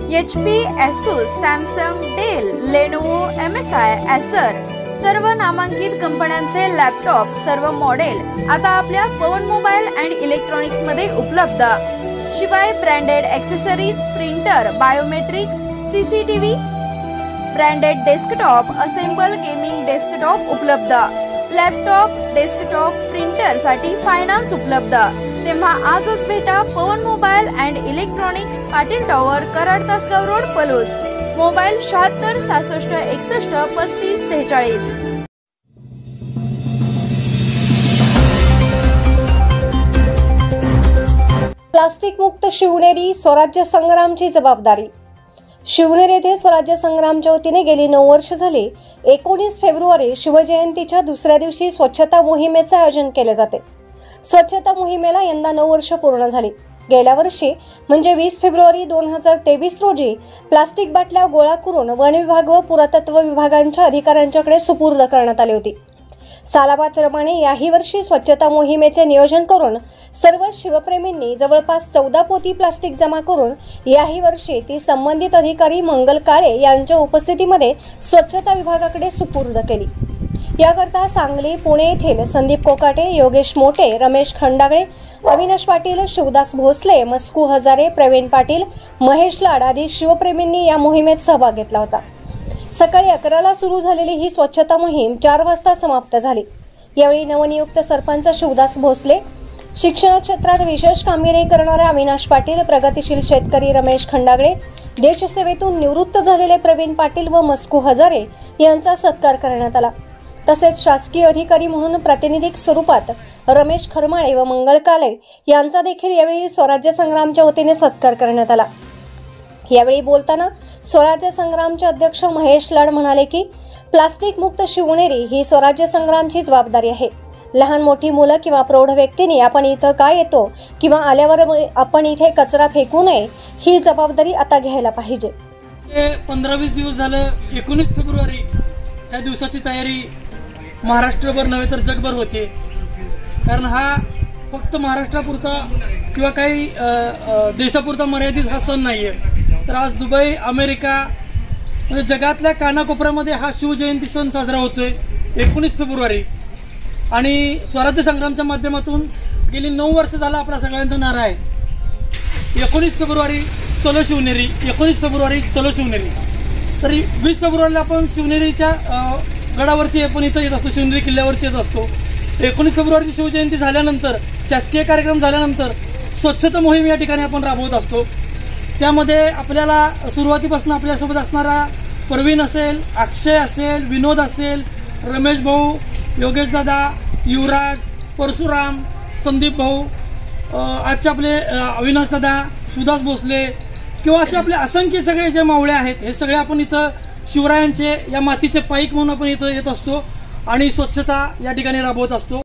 HP, Asus, Samsung, Dell, Lenovo, MSI, Acer सर्व नामांकित कंपन्यांचे लॅपटॉप सर्व मॉडेल आता आपल्या पवन मोबाईल अँड इलेक्ट्रॉनिक्स मध्ये उपलब्ध। शिवाय branded accessories, printer, biometric, CCTV, branded desktop, assemble gaming desktop उपलब्ध। लॅपटॉप, डेस्कटॉप, प्रिंटर साठी फायनान्स उपलब्ध। तेव्हा आजच भेटा Pawan mobile and electronics, Patil tower, Karad Tasgaon road, Palus. Mobile 76 66 61 35 46। Plastic मुक्त शिवनेरी स्वराज्य संग्रामची जबाबदारी। शिवनेरी येथे स्वराज्य संग्रामच्या वतीने गेली 9 वर्ष झाली 19 फेब्रुवारी शिवजयंतीच्या दुसऱ्या दिवशी स्वच्छता मोहिमेचे आयोजन केले जाते। स्वच्छता मोहिमेला यंदा 9 वर्ष पूर्ण झाली। गेल्या वर्षी म्हणजे 20 फेब्रुवारी 2023 रोजी प्लास्टिक बाटल्या गोळा करून वन विभाग व पुरातत्व विभागांच्या अधिकाऱ्यांच्याकडे सुपूर्द करण्यात आली होती। सालाबादप्रमाणे याही वर्षी स्वच्छता मोहिमेचे नियोजन करून सर्व शिवप्रेमींनी जवळपास 14 पोती प्लास्टिक जमा करून याही वर्षी ती संबंधित अधिकारी मंगल काळे यांच्या उपस्थितीमध्ये स्वच्छता विभागाकडे सुपूर्द केली। याकरता सांगली, पुणे येथील संदीप कोकाटे, योगेश मोटे, रमेश खंडागळे, अविनाश पाटील, शिवदास भोसले, मस्कू हजारे, प्रवीण पाटील, महेश लाड आदी शिवप्रेमींनी या मोहिमेत सहभाग घेतला होता। सकाळी 11ला सुरू झालेली ही स्वच्छता मोहीम 4 वाजता समाप्त झाली। यावेळी नवनियुक्त सरपंच शिवदास भोसले, शिक्षण क्षेत्रात विशेष कामगिरी करणारे अविनाश पाटील, प्रगतिशील शेतकरी रमेश खंडागळे, देशसेवेतून निवृत्त झालेले प्रवीण पाटील व मस्कू हजारे यांचा सत्कार करण्यात आला। तसेच शासकीय अधिकारी म्हणून प्रातिनिधिक स्वरूपात रमेश खरमाळे व मंगल काळे यांचा देखील यावेळी स्वराज्य संग्रामच्या वतीने सत्कार करण्यात आला। यावेळी बोलताना स्वराज्य संग्रामचे अध्यक्ष महेश लाड म्हणाले की प्लास्टिक मुक्त शिवनेरी ही स्वराज्य संग्रामची जबाबदारी आहे। लहान मोठी मुलं किंवा प्रौढ व्यक्तींनी आपण इथं काय येतो किंवा आल्यावर आपण इथे कचरा फेकू नये ही जबाबदारी आता घ्यायला पाहिजे। 15-20 दिवस झालं 19 फेब्रुवारी या दिवसाची तयारी महाराष्ट्रभर नव्हे तर जगभर होते। कारण हा फक्त महाराष्ट्रापुरता किंवा काही देशापुरता मर्यादित हा सण नाहीये, तर आज दुबई, अमेरिका म्हणजे जगातल्या कानाकोपऱ्यामध्ये हा शिवजयंती सण साजरा होतोय 19 फेब्रुवारी। आणि स्वराज्य संग्रामच्या माध्यमातून गेली 9 वर्ष झाला आपला सगळ्यांचा नारा आहे 19 फेब्रुवारी चलो शिवनेरी, 19 फेब्रुवारी चलो शिवनेरी। तरी 20 फेब्रुवारीला आपण शिवनेरीच्या गडावरती आपण इथं येत असतो, शिवनेरी किल्ल्यावरती येत असतो। 19 फेब्रुवारीची शिवजयंती झाल्यानंतर, शासकीय कार्यक्रम झाल्यानंतर स्वच्छता मोहीम या ठिकाणी आपण राबवत असतो। त्यामध्ये आपल्याला सुरुवातीपासून आपल्यासोबत असणारा प्रवीण असेल, अक्षय असेल, विनोद असेल, रमेश भाऊ, योगेश दादा, युवराज, परशुराम, संदीप भाऊ, आजचे आपले अविनाश दादा, शिवदास भोसले किंवा असे आपले असंख्य सगळे जे मावळे आहेत, हे सगळे आपण इथं शिवरायांचे या मातीचे पाईक म्हणून आपण इथं येत असतो आणि स्वच्छता या ठिकाणी राबवत असतो।